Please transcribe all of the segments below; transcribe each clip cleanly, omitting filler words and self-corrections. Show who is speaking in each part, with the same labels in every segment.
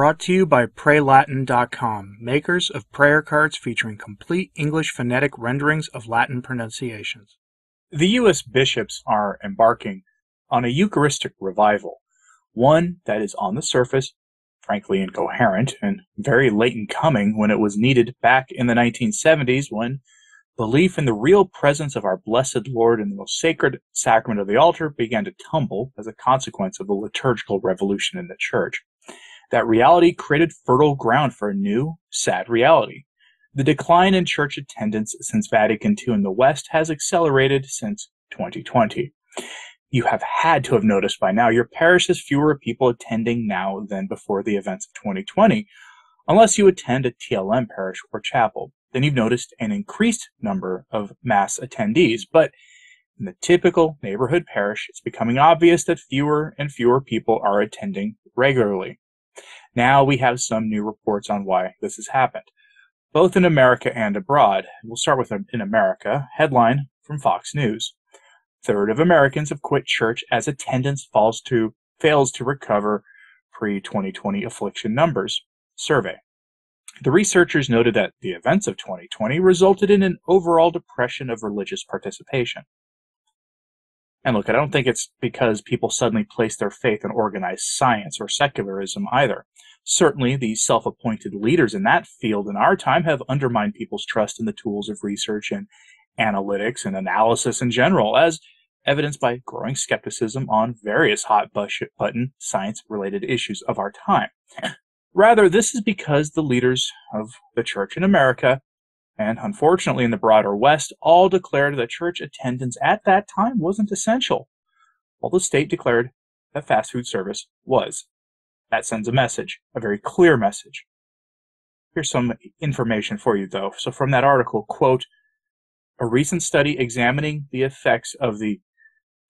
Speaker 1: Brought to you by PrayLatin.com, makers of prayer cards featuring complete English phonetic renderings of Latin pronunciations. The U.S. bishops are embarking on a Eucharistic revival, one that is on the surface, frankly incoherent, and very late in coming when it was needed back in the 1970s when belief in the real presence of our blessed Lord in the most sacred sacrament of the altar began to tumble as a consequence of the liturgical revolution in the Church. That reality created fertile ground for a new, sad reality. The decline in church attendance since Vatican II in the West has accelerated since 2020. You have had to have noticed by now your parish has fewer people attending now than before the events of 2020, unless you attend a TLM parish or chapel. Then you've noticed an increased number of Mass attendees, but in the typical neighborhood parish, it's becoming obvious that fewer and fewer people are attending regularly. Now we have some new reports on why this has happened, both in America and abroad. We'll start with in America. Headline from Fox News. A third of Americans have quit church as attendance fails to recover pre-2020 affliction numbers. Survey. The researchers noted that the events of 2020 resulted in an overall depression of religious participation. And look, I don't think it's because people suddenly placed their faith in organized science or secularism either. Certainly, the self-appointed leaders in that field in our time have undermined people's trust in the tools of research and analytics and analysis in general, as evidenced by growing skepticism on various hot-button science-related issues of our time. Rather, this is because the leaders of the Church in America, and unfortunately in the broader West, all declared that church attendance at that time wasn't essential, while the state declared that fast food service was. That sends a message, a very clear message. Here's some information for you, though. So from that article, quote, a recent study examining the effects of the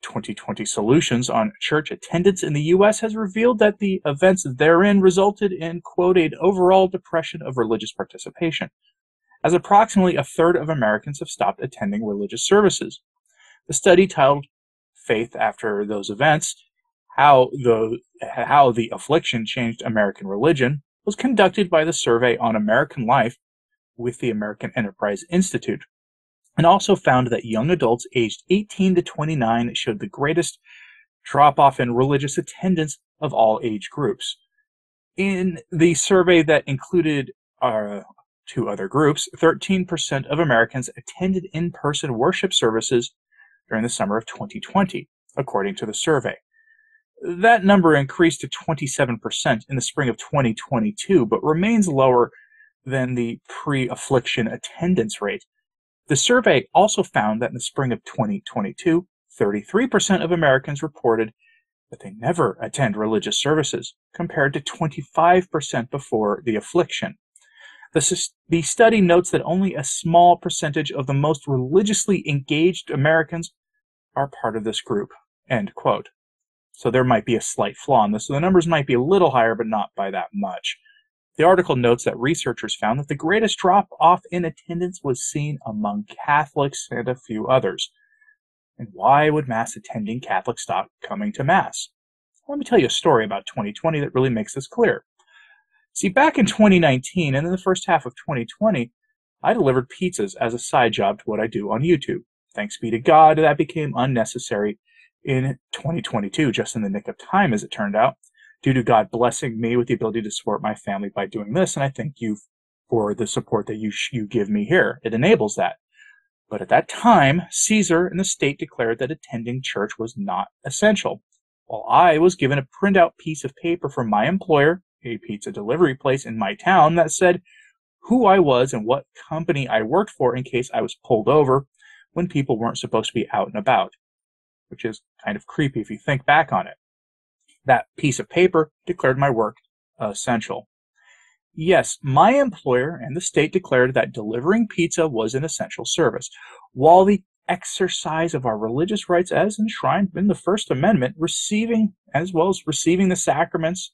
Speaker 1: 2020 solutions on church attendance in the U.S. has revealed that the events therein resulted in, quote, an overall depression of religious participation, as approximately a third of Americans have stopped attending religious services. The study, titled Faith After Those Events, How the Affliction Changed American Religion, was conducted by the Survey on American Life with the American Enterprise Institute, and also found that young adults aged 18 to 29 showed the greatest drop-off in religious attendance of all age groups. In the survey that included two other groups, 13% of Americans attended in-person worship services during the summer of 2020, according to the survey. That number increased to 27% in the spring of 2022, but remains lower than the pre-affliction attendance rate. The survey also found that in the spring of 2022, 33% of Americans reported that they never attend religious services, compared to 25% before the affliction. The study notes that only a small percentage of the most religiously engaged Americans are part of this group, end quote. So there might be a slight flaw in this, so the numbers might be a little higher, but not by that much. The article notes that researchers found that the greatest drop-off in attendance was seen among Catholics and a few others. And why would Mass-attending Catholics stop coming to Mass? Let me tell you a story about 2020 that really makes this clear. See, back in 2019 and in the first half of 2020, I delivered pizzas as a side job to what I do on YouTube. Thanks be to God, that became unnecessary in 2022, just in the nick of time, as it turned out, due to God blessing me with the ability to support my family by doing this, and I thank you for the support that you give me here. It enables that. But at that time, Caesar and the state declared that attending church was not essential, while I was given a printout piece of paper from my employer, a pizza delivery place in my town, that said who I was and what company I worked for in case I was pulled over when people weren't supposed to be out and about, which is kind of creepy if you think back on it. That piece of paper declared my work essential. Yes, my employer and the state declared that delivering pizza was an essential service, while the exercise of our religious rights as enshrined in the First Amendment, receiving the sacraments,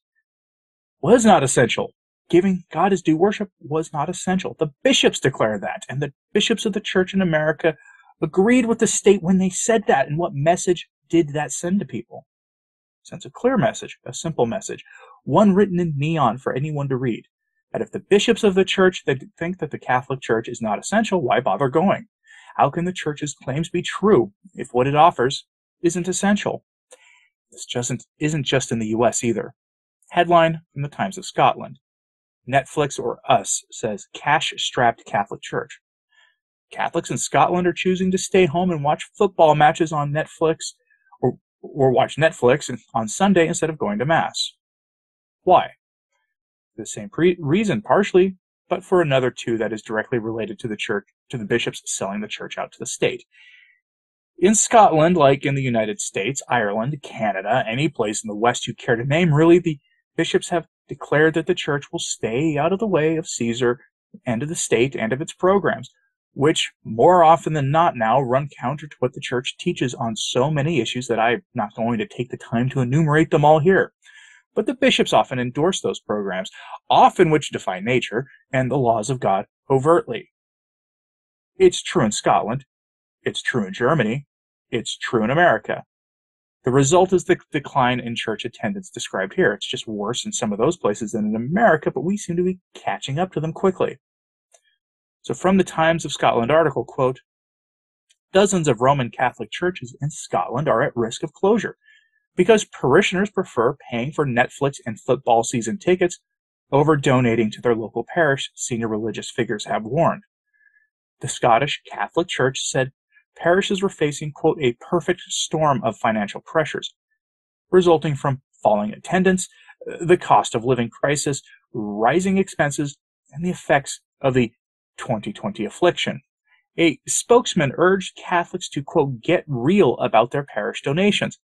Speaker 1: was not essential. Giving God his due worship was not essential. The bishops declared that, and the bishops of the Church in America agreed with the state when they said that. And what message did that send to people? It sends a clear message, a simple message. one written in neon for anyone to read, that if the bishops of the church that think that the Catholic Church is not essential, why bother going? How can the church's claims be true if what it offers isn't essential? This isn't just in the US either. Headline from the Times of Scotland. Netflix or Us says cash-strapped Catholic Church. Catholics in Scotland are choosing to stay home and watch football matches on Netflix or watch Netflix on Sunday instead of going to Mass. Why? The same reason, partially, but for another too that is directly related to the church, to the bishops selling the church out to the state. In Scotland, like in the United States, Ireland, Canada, any place in the West you care to name, really, the bishops have declared that the church will stay out of the way of Caesar and of the state and of its programs, which more often than not now run counter to what the church teaches on so many issues that I'm not going to take the time to enumerate them all here. But the bishops often endorse those programs, often which defy nature and the laws of God overtly. It's true in Scotland, it's true in Germany, it's true in America. The result is the decline in church attendance described here. It's just worse in some of those places than in America, but we seem to be catching up to them quickly. So from the Times of Scotland article, quote, dozens of Roman Catholic churches in Scotland are at risk of closure because parishioners prefer paying for Netflix and football season tickets over donating to their local parish, senior religious figures have warned. The Scottish Catholic Church said parishes were facing, quote, a perfect storm of financial pressures, resulting from falling attendance, the cost of living crisis, rising expenses, and the effects of the 2020 affliction. A spokesman urged Catholics to, quote, get real about their parish donations,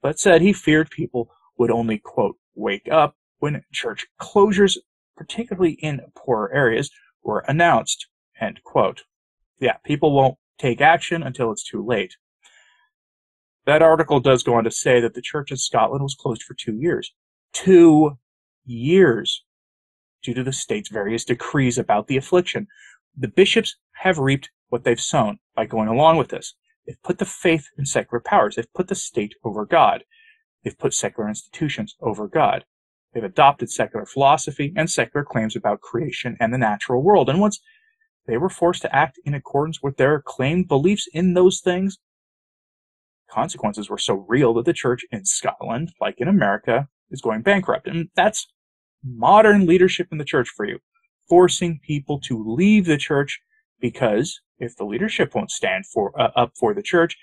Speaker 1: but said he feared people would only, quote, wake up when church closures, particularly in poorer areas, were announced, end quote. Yeah, people won't take action until it's too late. That article does go on to say that the church in Scotland was closed for 2 years. 2 years! Due to the state's various decrees about the affliction. The bishops have reaped what they've sown by going along with this. They've put the faith in secular powers. They've put the state over God. They've put secular institutions over God. They've adopted secular philosophy and secular claims about creation and the natural world. And once they were forced to act in accordance with their claimed beliefs in those things, consequences were so real that the church in Scotland, like in America, is going bankrupt. And that's modern leadership in the church for you, forcing people to leave the church because if the leadership won't stand up for the church,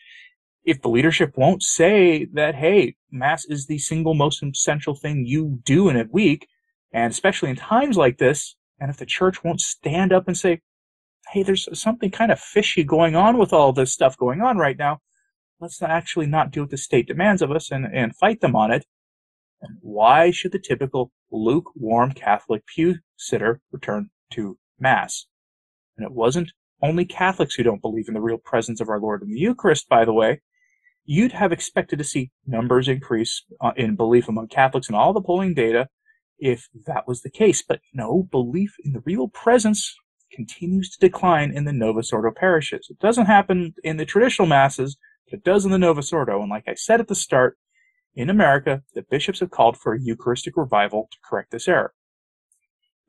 Speaker 1: if the leadership won't say that, hey, Mass is the single most essential thing you do in a week, and especially in times like this, and if the church won't stand up and say, hey, there's something kind of fishy going on with all this stuff going on right now, let's actually not do what the state demands of us and fight them on it. And why should the typical lukewarm Catholic pew sitter return to Mass? And it wasn't only Catholics who don't believe in the real presence of our Lord in the Eucharist, by the way. You'd have expected to see numbers increase in belief among Catholics in all the polling data if that was the case. But no, belief in the real presence continues to decline in the Novus Ordo parishes. It doesn't happen in the traditional Masses, but it does in the Novus Ordo. And like I said at the start, in America, the bishops have called for a Eucharistic revival to correct this error.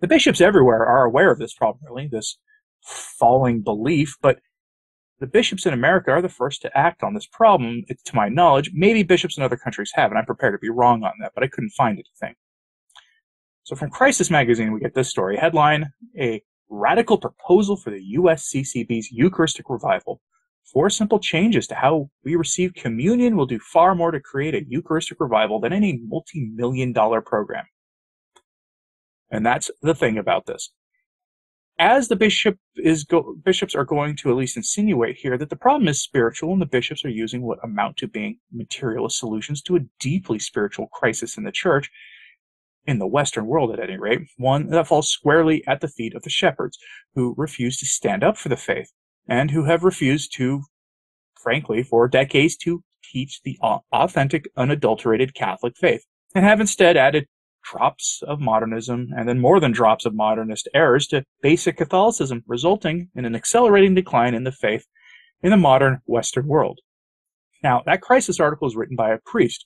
Speaker 1: The bishops everywhere are aware of this problem, really, this falling belief, but the bishops in America are the first to act on this problem, to my knowledge. Maybe bishops in other countries have, and I'm prepared to be wrong on that, but I couldn't find anything. So from Crisis Magazine, we get this story. Headline, a radical proposal for the USCCB's Eucharistic revival. 4 simple changes to how we receive communion will do far more to create a Eucharistic revival than any multi-million-dollar program. And that's the thing about this. As the bishops are going to at least insinuate here that the problem is spiritual and the bishops are using what amount to being materialist solutions to a deeply spiritual crisis in the church, in the Western world at any rate, one that falls squarely at the feet of the shepherds, who refuse to stand up for the faith, and who have refused to, frankly, for decades to teach the authentic, unadulterated Catholic faith, and have instead added drops of modernism and then more than drops of modernist errors to basic Catholicism, resulting in an accelerating decline in the faith in the modern Western world. Now, that crisis article is written by a priest,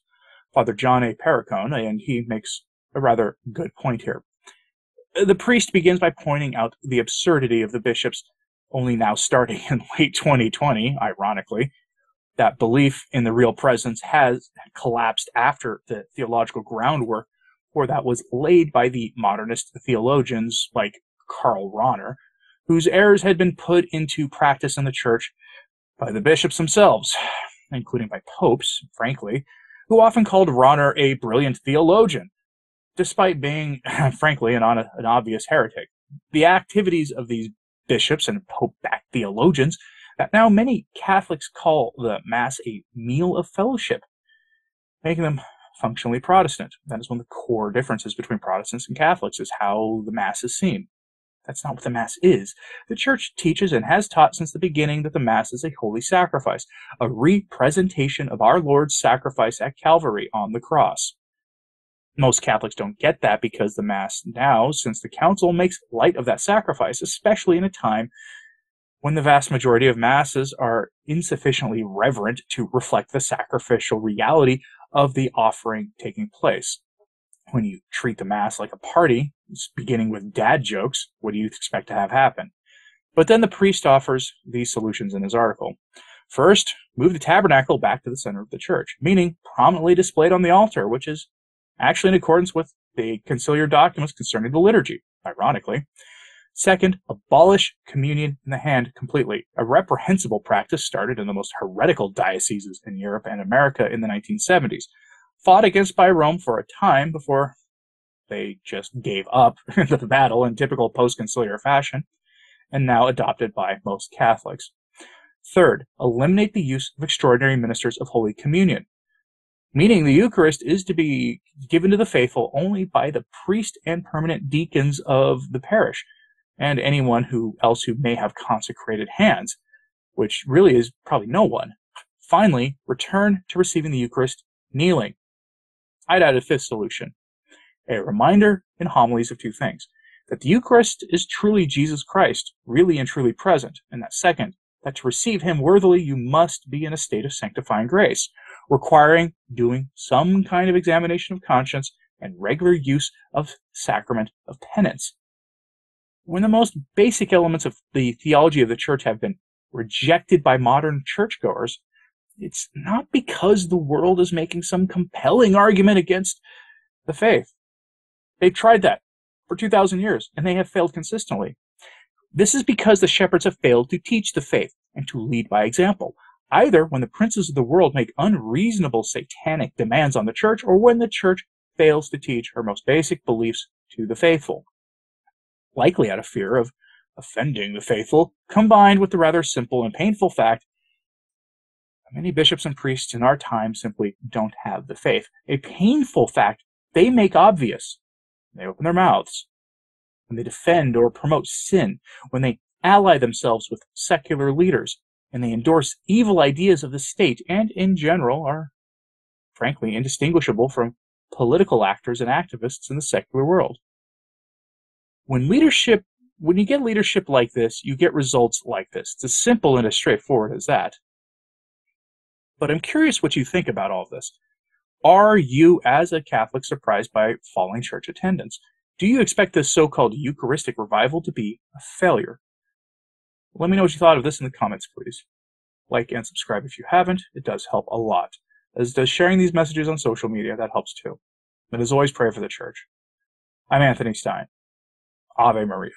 Speaker 1: Father John A. Perricone, and he makes a rather good point here. The priest begins by pointing out the absurdity of the bishops only now starting in late 2020, ironically. That belief in the real presence has collapsed after the theological groundwork for that was laid by the modernist theologians like Karl Rahner, whose errors had been put into practice in the church by the bishops themselves, including by popes, frankly, who often called Rahner a brilliant theologian, despite being, frankly, an obvious heretic. The activities of these bishops and pope-backed theologians that now many Catholics call the Mass a meal of fellowship, making them functionally Protestant. That is one of the core differences between Protestants and Catholics, is how the Mass is seen. That's not what the Mass is. The Church teaches and has taught since the beginning that the Mass is a holy sacrifice, a representation of our Lord's sacrifice at Calvary on the cross. Most Catholics don't get that because the Mass now, since the Council, makes light of that sacrifice, especially in a time when the vast majority of Masses are insufficiently reverent to reflect the sacrificial reality of the offering taking place. When you treat the Mass like a party, beginning with dad jokes, what do you expect to have happen? But then the priest offers these solutions in his article. First, move the tabernacle back to the center of the church, meaning prominently displayed on the altar, which is actually in accordance with the conciliar documents concerning the liturgy, ironically. Second, abolish communion in the hand completely, a reprehensible practice started in the most heretical dioceses in Europe and America in the 1970s, fought against by Rome for a time before they just gave up the battle in typical post-conciliar fashion, and now adopted by most Catholics. Third, eliminate the use of extraordinary ministers of Holy Communion, meaning the Eucharist is to be given to the faithful only by the priest and permanent deacons of the parish, and anyone else who may have consecrated hands, which really is probably no one. Finally, return to receiving the Eucharist kneeling. I'd add a fifth solution, a reminder in homilies of two things: that the Eucharist is truly Jesus Christ, really and truly present, and that second, that to receive him worthily you must be in a state of sanctifying grace, requiring doing some kind of examination of conscience and regular use of sacrament of penance. When the most basic elements of the theology of the church have been rejected by modern churchgoers, it's not because the world is making some compelling argument against the faith. They've tried that for 2,000 years, and they have failed consistently. This is because the shepherds have failed to teach the faith and to lead by example, either when the princes of the world make unreasonable satanic demands on the church, or when the church fails to teach her most basic beliefs to the faithful, likely out of fear of offending the faithful, combined with the rather simple and painful fact that many bishops and priests in our time simply don't have the faith. A painful fact they make obvious. They open their mouths when they defend or promote sin, when they ally themselves with secular leaders, and they endorse evil ideas of the state, and in general are, frankly, indistinguishable from political actors and activists in the secular world. When you get leadership like this, you get results like this. It's as simple and as straightforward as that. But I'm curious what you think about all of this. Are you, as a Catholic, surprised by falling church attendance? Do you expect this so-called Eucharistic revival to be a failure? Let me know what you thought of this in the comments, please. Like and subscribe if you haven't. It does help a lot. As does sharing these messages on social media. That helps too. And as always, pray for the church. I'm Anthony Stine. Ave Maria.